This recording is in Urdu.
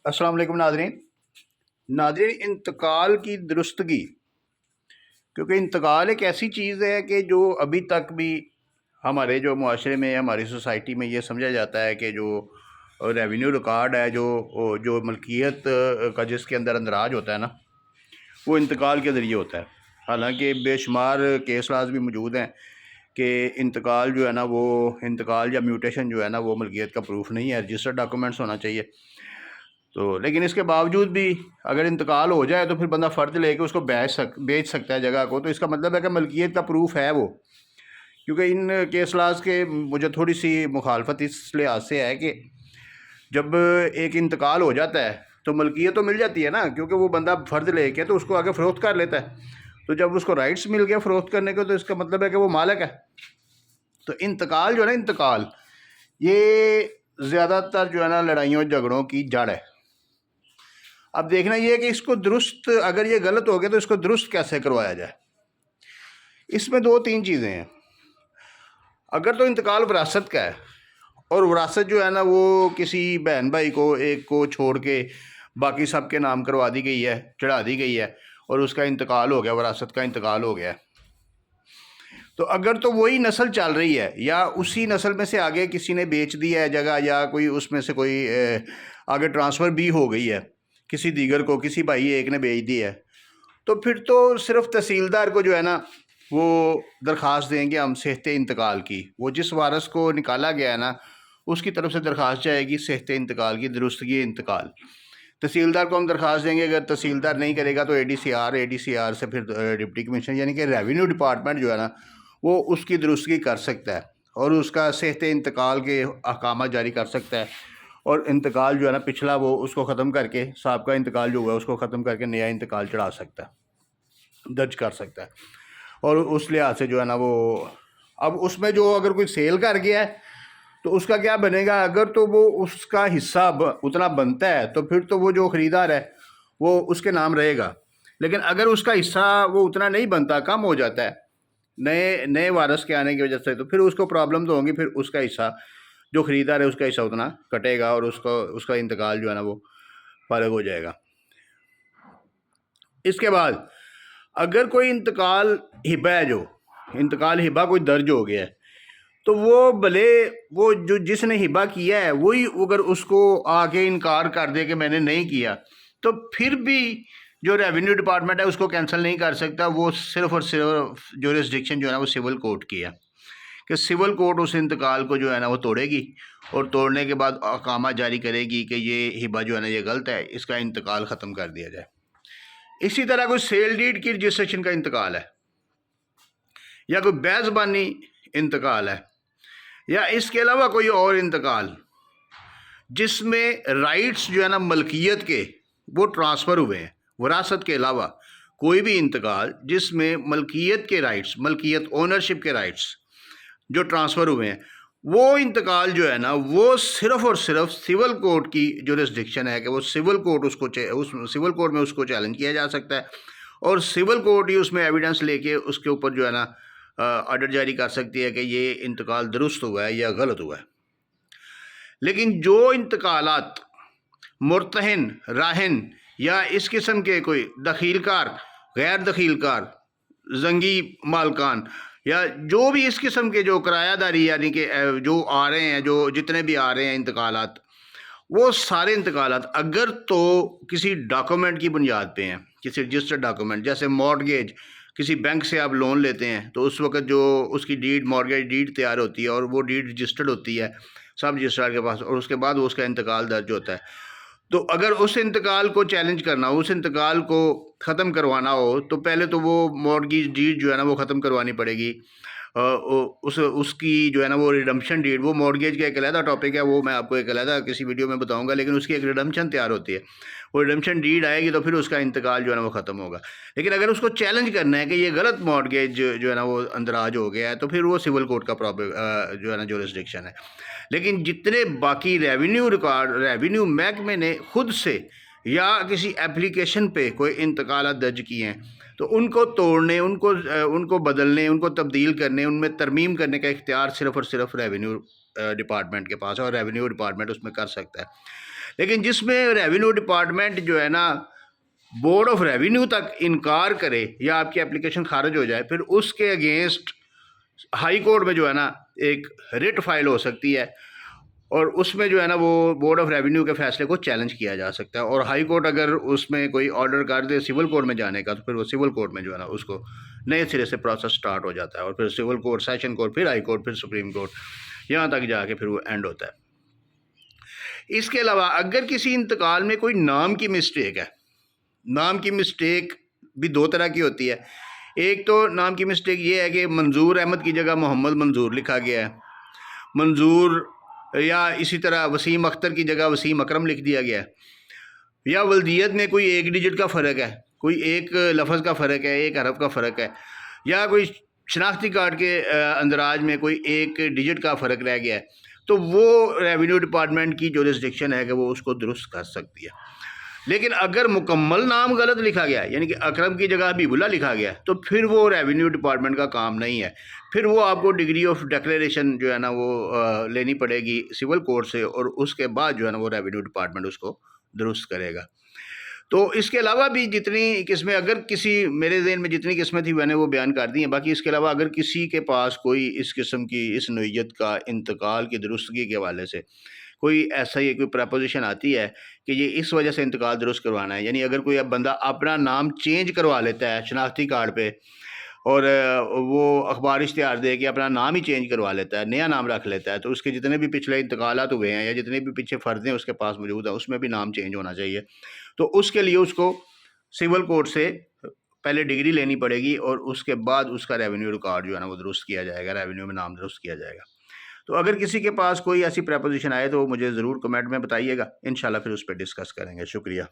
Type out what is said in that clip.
السلام علیکم ناظرین انتقال کی درستگی، کیونکہ انتقال ایک ایسی چیز ہے کہ جو ابھی تک بھی ہمارے جو معاشرے میں ہماری سوسائٹی میں یہ سمجھا جاتا ہے کہ جو ریونیو ریکارڈ ہے، جو ملکیت کا جس کے اندر اندراج ہوتا ہے نا، وہ انتقال کے ذریعے ہوتا ہے۔ حالانکہ بے شمار کیس لاز بھی موجود ہیں کہ انتقال جو ہے نا، وہ انتقال یا میوٹیشن جو ہے نا، وہ ملکیت کا پروف نہیں ہے، رجسٹرڈ ڈاکومنٹس ہونا چاہیے۔ تو لیکن اس کے باوجود بھی اگر انتقال ہو جائے تو پھر بندہ فرد لے کے اس کو بیچ سکتا ہے جگہ کو، تو اس کا مطلب ہے کہ ملکیت کا پروف ہے وہ۔ کیونکہ ان کیس لاز کے مجھے تھوڑی سی مخالفت اس لحاظ سے ہے کہ جب ایک انتقال ہو جاتا ہے تو ملکیت تو مل جاتی ہے نا، کیونکہ وہ بندہ فرد لے کے تو اس کو آگے فروخت کر لیتا ہے، تو جب اس کو رائٹس مل گیا فروخت کرنے کے تو اس کا مطلب ہے کہ وہ مالک ہے۔ تو انتقال جو ہے نا، انتقال یہ زیادہ تر جو ہے نا لڑائیوں جھگڑوں کی جڑ ہے۔ اب دیکھنا یہ ہے کہ اس کو درست، اگر یہ غلط ہو گیا تو اس کو درست کیسے کروایا جائے۔ اس میں دو تین چیزیں ہیں۔ اگر تو انتقال وراثت کا ہے اور وراثت جو ہے نا وہ کسی بہن بھائی کو ایک کو چھوڑ کے باقی سب کے نام کروا دی گئی ہے، چڑھا دی گئی ہے، اور اس کا انتقال ہو گیا، وراثت کا انتقال ہو گیا، تو اگر تو وہی نسل چل رہی ہے یا اسی نسل میں سے آگے کسی نے بیچ دی ہے جگہ، یا کوئی اس میں سے کوئی آگے ٹرانسفر بھی ہو گئی ہے کسی دیگر کو، کسی بھائی ایک نے بیچ دی ہے، تو پھر تو صرف تحصیلدار کو جو ہے نا وہ درخواست دیں گے ہم صحت انتقال کی۔ وہ جس وارث کو نکالا گیا ہے نا، اس کی طرف سے درخواست جائے گی صحت انتقال کی، درستگی انتقال۔ تحصیلدار کو ہم درخواست دیں گے، اگر تحصیلدار نہیں کرے گا تو اے ڈی سی آر سے پھر ڈپٹی کمشنر یعنی کہ ریونیو ڈپارٹمنٹ جو ہے نا وہ اس کی درستگی کر سکتا ہے اور اس کا صحت انتقال کے احکامات جاری کر سکتا ہے، اور انتقال جو ہے نا پچھلا وہ اس کو ختم کر کے، سابقہ انتقال جو ہوا ہے اس کو ختم کر کے نیا انتقال چڑھا سکتا ہے، درج کر سکتا ہے۔ اور اس لحاظ سے جو ہے نا وہ اب اس میں جو اگر کوئی سیل کر گیا ہے تو اس کا کیا بنے گا؟ اگر تو وہ اس کا حصہ اتنا بنتا ہے تو پھر تو وہ جو خریدار ہے وہ اس کے نام رہے گا، لیکن اگر اس کا حصہ وہ اتنا نہیں بنتا، کم ہو جاتا ہے نئے وارث کے آنے کی وجہ سے، تو پھر اس کو پرابلم تو ہوں گی، پھر اس کا حصہ جو خریدار ہے اس کا حصہ اتنا کٹے گا اور اس کا انتقال جو ہے نا وہ فارغ ہو جائے گا۔ اس کے بعد اگر کوئی انتقال ہبہ ہے، جو انتقال ہبہ کوئی درج ہو گیا ہے، تو وہ بھلے وہ جو جس نے ہبہ کیا ہے وہی اگر اس کو آ کے انکار کر دے کہ میں نے نہیں کیا، تو پھر بھی جو ریونیو ڈپارٹمنٹ ہے اس کو کینسل نہیں کر سکتا۔ وہ صرف اور صرف جورسڈکشن جو ہے نا وہ سول کورٹ کی ہے، کہ سول کورٹ اس انتقال کو جو ہے نا وہ توڑے گی، اور توڑنے کے بعد احکامات جاری کرے گی کہ یہ ہبہ جو ہے نا یہ غلط ہے، اس کا انتقال ختم کر دیا جائے۔ اسی طرح کوئی سیل ڈیڈ کی رجسٹریشن کا انتقال ہے، یا کوئی بے زبانی انتقال ہے، یا اس کے علاوہ کوئی اور انتقال جس میں رائٹس جو ہے نا ملکیت کے وہ ٹرانسفر ہوئے ہیں، وراثت کے علاوہ کوئی بھی انتقال جس میں ملکیت کے رائٹس، ملکیت اونرشپ کے رائٹس جو ٹرانسفر ہوئے ہیں، وہ انتقال جو ہے نا وہ صرف اور صرف سول کورٹ کی جورسڈکشن ہے، کہ وہ سول کورٹ میں اس کو چیلنج کیا جا سکتا ہے، اور سول کورٹ ہی اس میں ایویڈنس لے کے اس کے اوپر جو ہے نا آرڈر جاری کر سکتی ہے کہ یہ انتقال درست ہوا ہے یا غلط ہوا ہے۔ لیکن جو انتقالات مرتہن، راہن یا اس قسم کے کوئی دخیل کار، غیر دخیل کار، زنگی مالکان، یا جو بھی اس قسم کے جو کرایہ داری یعنی کہ جو آ رہے ہیں، جو جتنے بھی آ رہے ہیں انتقالات، وہ سارے انتقالات اگر تو کسی ڈاکومنٹ کی بنیاد پہ ہیں، کسی رجسٹرڈ ڈاکومنٹ، جیسے مارگیج، کسی بینک سے آپ لون لیتے ہیں تو اس وقت جو اس کی ڈیڈ، مارگیج ڈیڈ تیار ہوتی ہے اور وہ ڈیڈ رجسٹرڈ ہوتی ہے سب رجسٹرار کے پاس، اور اس کے بعد وہ اس کا انتقال درج ہوتا ہے۔ تو اگر اس انتقال کو چیلنج کرنا ہو، اس انتقال کو ختم کروانا ہو، تو پہلے تو وہ مارگیج ڈیڈ جو ہے نا وہ ختم کروانی پڑے گی، اس کی جو ہے نا وہ ریڈمپشن ڈیڈ، وہ مارگیج کا ایک علیحدہ ٹاپک ہے، وہ میں آپ کو ایک علیحدہ کسی ویڈیو میں بتاؤں گا، لیکن اس کی ایک ریڈمپشن تیار ہوتی ہے، وہ ریڈمپشن ڈیڈ آئے گی تو پھر اس کا انتقال جو ہے نا وہ ختم ہوگا۔ لیکن اگر اس کو چیلنج کرنا ہے کہ یہ غلط مارگیج جو ہے نا وہ اندراج ہو گیا ہے، تو پھر وہ سول کورٹ کا جو ہے نا جورسڈکشن ہے۔ لیکن جتنے باقی ریونیو محکمے نے خود سے یا کسی اپلیکیشن پہ کوئی انتقالات درج کیے ہیں، تو ان کو توڑنے، ان کو بدلنے، ان کو تبدیل کرنے، ان میں ترمیم کرنے کا اختیار صرف اور صرف ریونیو ڈپارٹمنٹ کے پاس ہے، اور ریونیو ڈپارٹمنٹ اس میں کر سکتا ہے۔ لیکن جس میں ریونیو ڈپارٹمنٹ جو ہے نا بورڈ آف ریونیو تک انکار کرے یا آپ کی اپلیکیشن خارج ہو جائے، پھر اس کے اگینسٹ ہائی کورٹ میں جو ہے نا ایک ریٹ فائل ہو سکتی ہے، اور اس میں جو ہے نا وہ بورڈ آف ریونیو کے فیصلے کو چیلنج کیا جا سکتا ہے، اور ہائی کورٹ اگر اس میں کوئی آرڈر کر دے سول کورٹ میں جانے کا، تو پھر وہ سول کورٹ میں جو ہے نا اس کو نئے سرے سے پروسیس سٹارٹ ہو جاتا ہے، اور پھر سول کورٹ، سیشن کورٹ، پھر ہائی کورٹ، پھر سپریم کورٹ، یہاں تک جا کے پھر وہ اینڈ ہوتا ہے۔ اس کے علاوہ اگر کسی انتقال میں کوئی نام کی مسٹیک ہے، نام کی مسٹیک بھی دو طرح کی ہوتی ہے۔ ایک تو نام کی مسٹیک یہ ہے کہ منظور احمد کی جگہ محمد منظور لکھا گیا ہے، منظور، یا اسی طرح وسیم اختر کی جگہ وسیم اکرم لکھ دیا گیا ہے، یا ولدیت میں کوئی ایک ڈیجٹ کا فرق ہے، کوئی ایک لفظ کا فرق ہے، ایک حرف کا فرق ہے، یا کوئی شناختی کارڈ کے اندراج میں کوئی ایک ڈیجٹ کا فرق رہ گیا ہے، تو وہ ریونیو ڈپارٹمنٹ کی جورسڈکشن ہے کہ وہ اس کو درست کر سکتی ہے۔ لیکن اگر مکمل نام غلط لکھا گیا ہے، یعنی کہ اکرم کی جگہ حبیب اللہ لکھا گیا ہے، تو پھر وہ ریونیو ڈپارٹمنٹ کا کام نہیں ہے، پھر وہ آپ کو ڈگری آف ڈکلیریشن جو ہے نا وہ لینی پڑے گی سول کورٹ سے، اور اس کے بعد جو ہے نا وہ ریونیو ڈپارٹمنٹ اس کو درست کرے گا۔ تو اس کے علاوہ بھی جتنی قسمیں، اگر کسی، میرے ذہن میں جتنی قسمیں تھی میں نے وہ بیان کر دی ہیں، باقی اس کے علاوہ اگر کسی کے پاس کوئی اس قسم کی، اس نوعیت کا انتقال کی درستگی کے حوالے سے کوئی ایسا ہی کوئی پریپوزیشن آتی ہے کہ یہ اس وجہ سے انتقال درست کروانا ہے، یعنی اگر کوئی بندہ اپنا نام چینج کروا لیتا ہے شناختی کارڈ پہ، اور وہ اخبار اشتہار دے کے اپنا نام ہی چینج کروا لیتا ہے، نیا نام رکھ لیتا ہے، تو اس کے جتنے بھی پچھلے انتقالات ہوئے ہیں یا جتنے بھی پیچھے فرضیں اس کے پاس موجود ہیں، اس میں بھی نام چینج ہونا چاہیے۔ تو اس کے لیے اس کو سول کورٹ سے پہلے ڈگری لینی پڑے گی، اور اس کے بعد اس کا ریونیو ریکارڈ جو ہے نا وہ درست کیا جائے گا، ریونیو میں نام درست کیا جائے گا۔ تو اگر کسی کے پاس کوئی ایسی پریپوزیشن آئے تو مجھے ضرور کمنٹ میں بتائیے گا، انشاءاللہ پھر اس پہ ڈسکس کریں گے۔ شکریہ۔